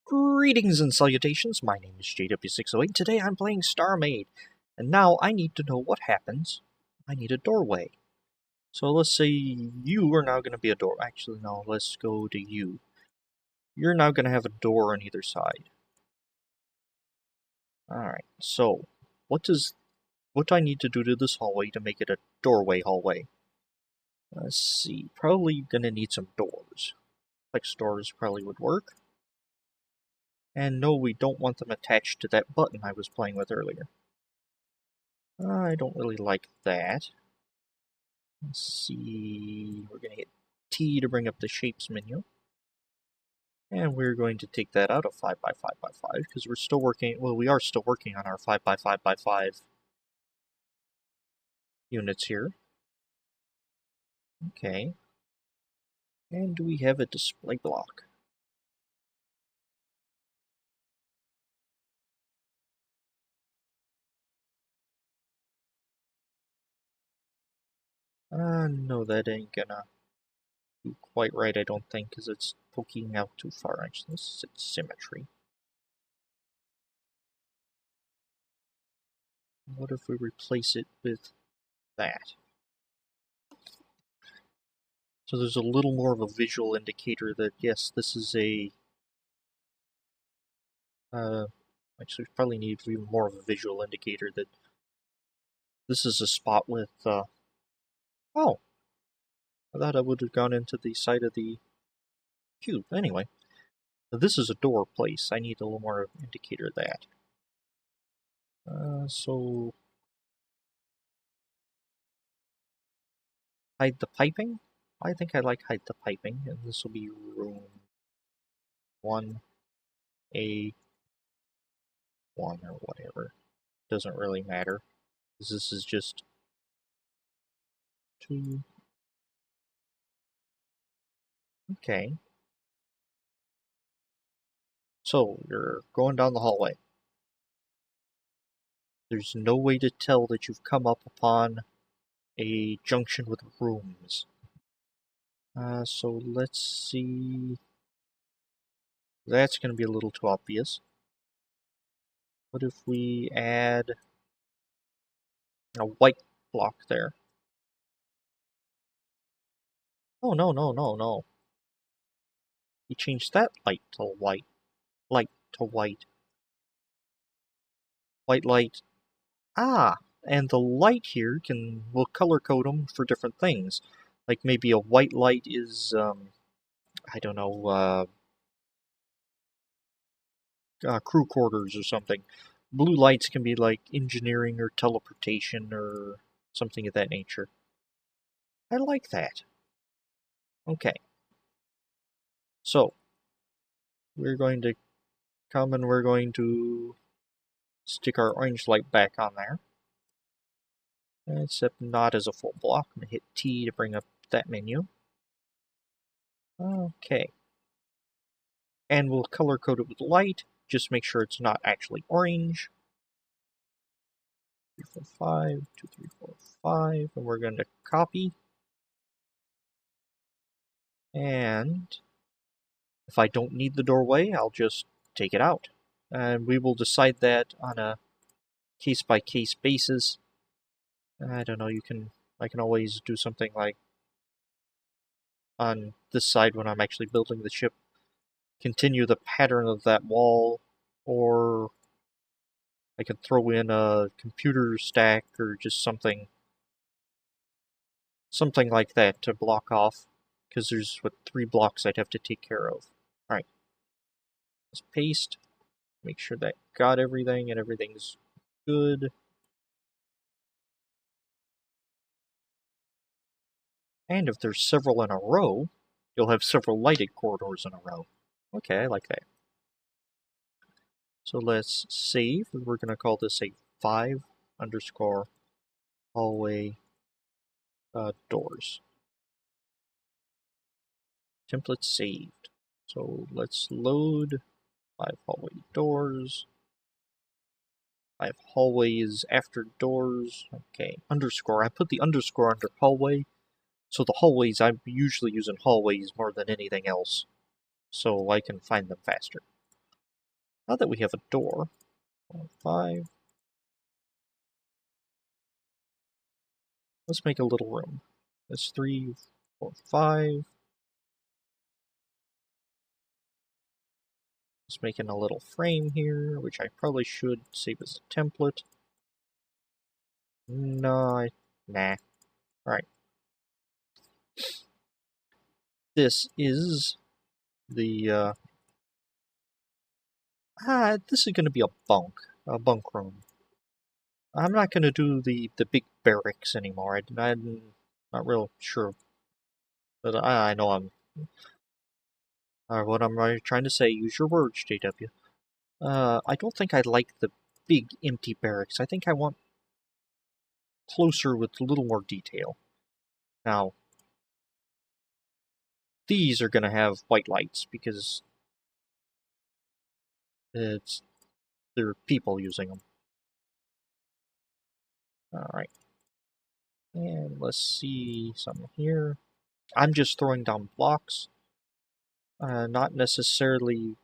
Greetings and salutations, my name is JW608. Today I'm playing Starmade, and now I need to know what happens. I need a doorway. So let's say you are now going to be a door. Actually, no, let's go to you. You're now going to have a door on either side. Alright, so what do I need to do to this hallway to make it a doorway hallway? Let's see, probably going to need some doors. Flex doors probably would work. And no, we don't want them attached to that button I was playing with earlier. I don't really like that. Let's see, we're going to hit T to bring up the shapes menu. And we're going to take that out of 5x5x5 because we're still working, well, we are still working on our 5x5x5 units here. Okay. And do we have a display block? No, that ain't gonna be quite right, I don't think, because it's poking out too far. Actually, this is symmetry. What if we replace it with that? So there's a little more of a visual indicator that, yes, this is a... actually, we probably need even more of a visual indicator that this is a spot with, oh! I thought I would have gone into the side of the cube. Anyway, this is a door place. I need a little more indicator of that. So... hide the piping? I think I like hide the piping, and this will be room 1A1 or whatever. Doesn't really matter, because this is just 2. Okay. So, you're going down the hallway. There's no way to tell that you've come up upon a junction with rooms. So let's see... that's going to be a little too obvious. What if we add a white block there? Oh, no, no, no, no. We changed that light to white. Light to white. White light. Ah! And the light here we'll color code them for different things. Like maybe a white light is, I don't know, crew quarters or something. Blue lights can be like engineering or teleportation or something of that nature. I like that. Okay. So, we're going to come and we're going to stick our orange light back on there. Except not as a full block. I'm going to hit T to bring up that menu. Okay. And we'll color code it with light. Just make sure it's not actually orange. 3, 4, 5, 2, 3, 4, 5. And we're going to copy. And if I don't need the doorway, I'll just take it out. And we will decide that on a case-by-case basis. I don't know, I can always do something like on this side when I'm actually building the ship, continue the pattern of that wall, or I can throw in a computer stack or just something like that to block off, because there's, 3 blocks I'd have to take care of. Alright, let's paste, make sure that got everything and everything's good. And if there's several in a row, you'll have several lighted corridors in a row. Okay, I like that. So let's save. We're going to call this a 5_hallway doors. Template saved. So let's load 5 hallway doors. 5 hallways after doors. Okay, underscore. I put the underscore under hallway. So the hallways, I'm usually using hallways more than anything else, so I can find them faster. Now that we have a door, 5. Let's make a little room. That's 3, 4, 5. Just making a little frame here, which I probably should save as a template. No, nah. Alright. This is the, this is going to be a bunk room. I'm not going to do the big barracks anymore. I'm not real sure. But I know I'm... what I'm trying to say, use your words, JW. I don't think I like the big empty barracks. I think I want closer with a little more detail. Now, these are going to have white lights because there are people using them. Alright. And let's see something here. I'm just throwing down blocks. Not necessarily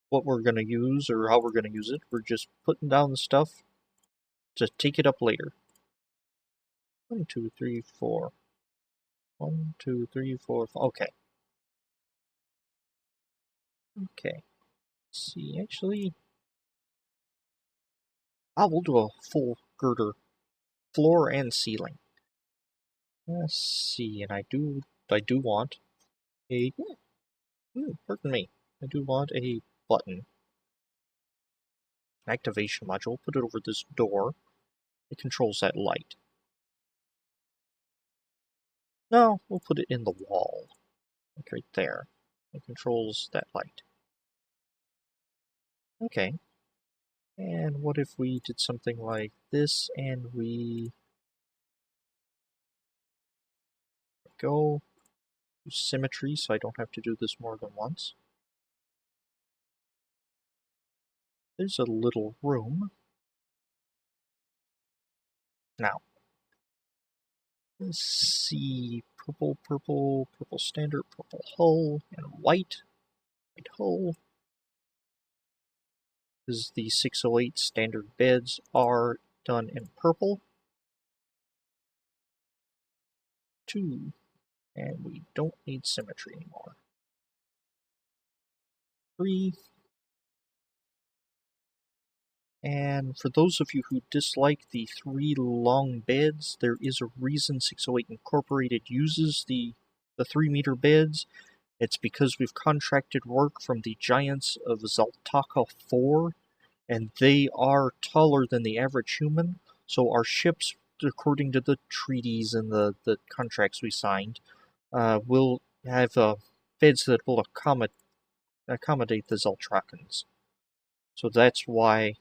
what we're going to use or how we're going to use it. We're just putting down the stuff to take it up later. 1, 2, 3, 4. 1, 2, 3, 4, 5. Okay. Okay. Let's see, actually, we'll do a full girder, floor and ceiling. Let's see, and I do want a, pardon me, I do want a button. Activation module, put it over this door. It controls that light. No, we'll put it in the wall, like right there. It controls that light. Okay. And what if we did something like this and we go to symmetry so I don't have to do this more than once. There's a little room. Now, let's see, purple, purple, purple standard, purple hull, and white hull. Because the 608 standard beds are done in purple. 2, and we don't need symmetry anymore. 3. And for those of you who dislike the 3 long beds, there is a reason 608 Incorporated uses the 3-meter beds. It's because we've contracted work from the giants of Zaltaka 4, and they are taller than the average human, so our ships, according to the treaties and the contracts we signed, will have beds that will accommodate the Zaltrakans. So that's why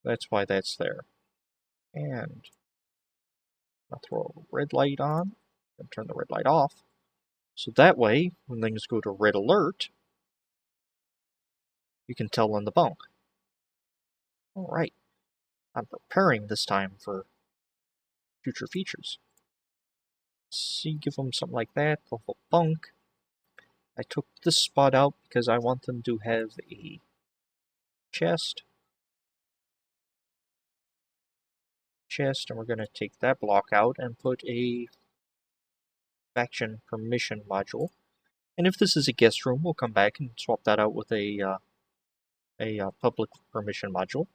that's there. And I'll throw a red light on and turn the red light off. So that way, when things go to red alert, you can tell on the bunk. Alright, I'm preparing this time for future features. See, give them something like that, the whole bunk. I took this spot out because I want them to have a chest, and we're going to take that block out and put a faction permission module. And if this is a guest room, we'll come back and swap that out with a public permission module.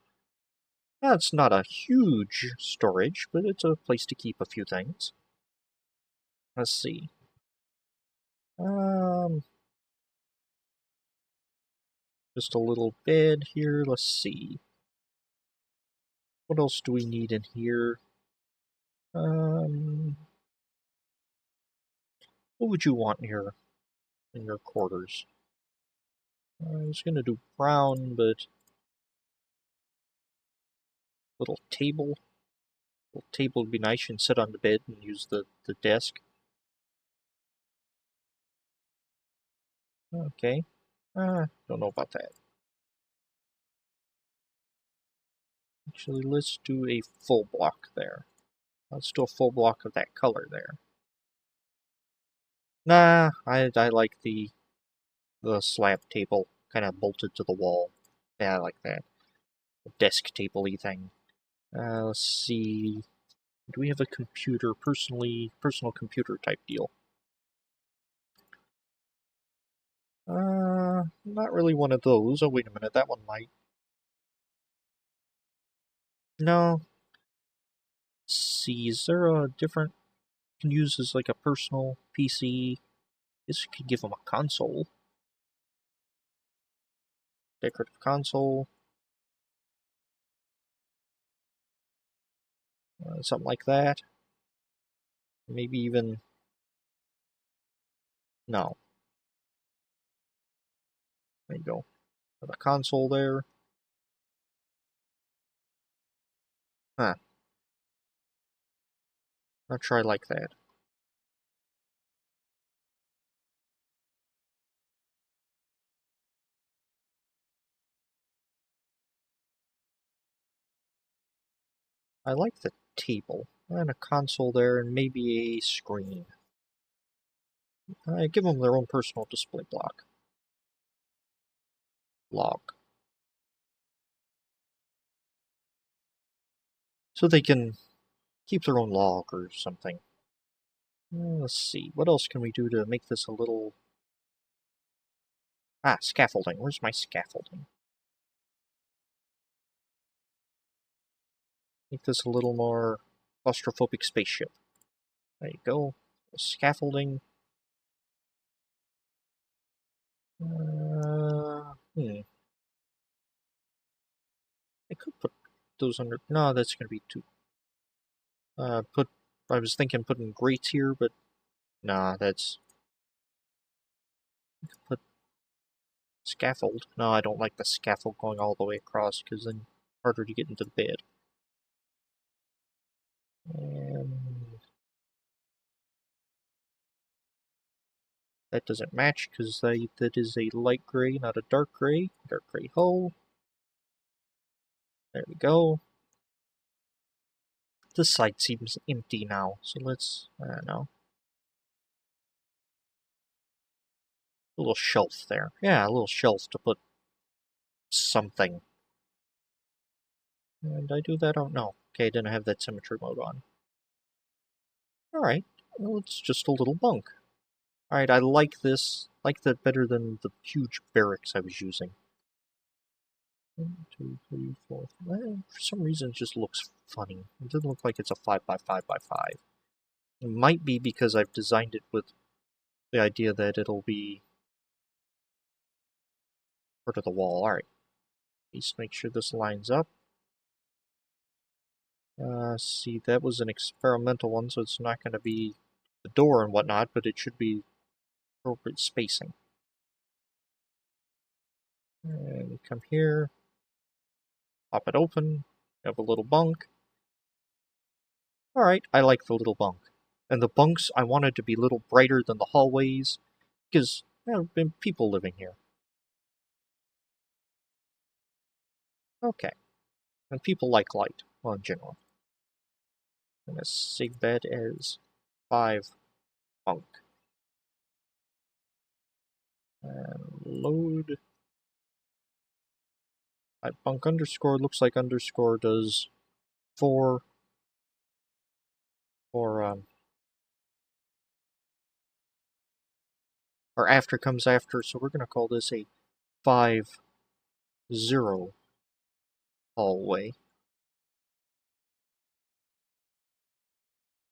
Now, it's not a huge storage, but it's a place to keep a few things. Let's see. Just a little bed here. Let's see. What else do we need in here? What would you want in your quarters? I was gonna do brown, but little table. Little table would be nice. You can sit on the bed and use the desk. Okay. Don't know about that. Actually, let's do a full block there. Let's do a full block of that color there. Nah, I like the slab table kind of bolted to the wall. Yeah, I like that. A desk table-y thing. Let's see. Do we have a computer, personal computer type deal? Not really one of those. Oh, wait a minute, that one might. No. Let's see, is there a different, can use as like a personal PC? This could give them a console. Decorative console. Something like that. Maybe even, no. There you go. Have a console there. Huh. I'll try like that. I like the table. And a console there, and maybe a screen. Give them their own personal display block. Log. So they can keep their own log or something. Let's see, what else can we do to make this a little... scaffolding. Where's my scaffolding? Make this a little more claustrophobic spaceship. There you go. Scaffolding. I could put those under... No, that's going to be too... I was thinking putting grates here, but... Nah, that's... I could put... Scaffold. No, I don't like the scaffold going all the way across, because then harder to get into the bed. And... that doesn't match, because that is a light gray, not a dark gray. Dark gray hull. There we go. This side seems empty now, so let's, I don't know. A little shelf there. Yeah, a little shelf to put something. And I do that? Oh, no. Okay, I didn't have that symmetry mode on. Alright, well, it's just a little bunk. Alright, I like this. I like that better than the huge barracks I was using. 1, 2, 3, 4. For some reason, it just looks funny. It doesn't look like it's a 5x5x5. It might be because I've designed it with the idea that it'll be part of the wall. Alright. Just make sure this lines up. See, that was an experimental one, so it's not going to be the door and whatnot, but it should be appropriate spacing. And come here, pop it open, have a little bunk. Alright, I like the little bunk. And the bunks, I wanted to be a little brighter than the hallways, because there have been people living here. Okay. And people like light, well, in general. I'm going to save that as 5 bunk. And load. Bunk underscore looks like underscore does 4 or after comes after, so we're going to call this a 5, 0 hallway.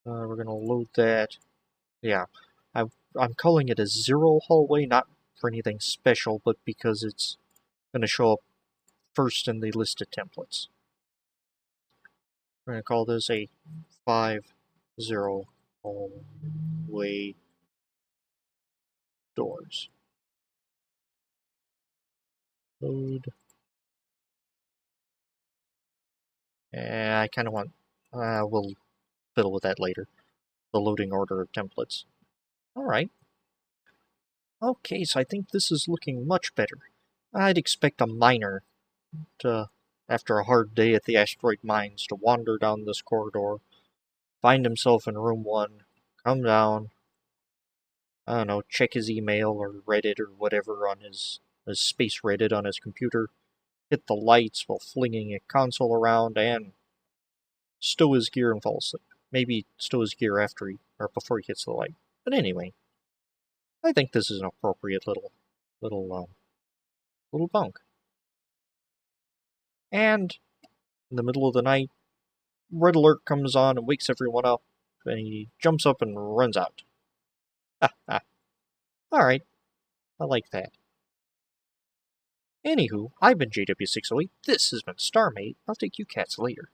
We're going to load that. Yeah, I'm calling it a 0 hallway, not for anything special, but because it's going to show up first in the list of templates. We're going to call this a 5, 0 hallway doors. Load. I kind of want... we'll fiddle with that later. The loading order of templates. Alright. Okay, so I think this is looking much better. I'd expect a miner to, after a hard day at the asteroid mines, to wander down this corridor, find himself in room 1, come down, I don't know, check his email or Reddit or whatever on his space Reddit on his computer, hit the lights while flinging a console around, and stow his gear and fall asleep. Maybe stow his gear after or before he hits the light. But anyway, I think this is an appropriate little bunk. And in the middle of the night, red alert comes on and wakes everyone up, and he jumps up and runs out. Alright, I like that. Anywho, I've been JW608, this has been Starmade, I'll take you cats later.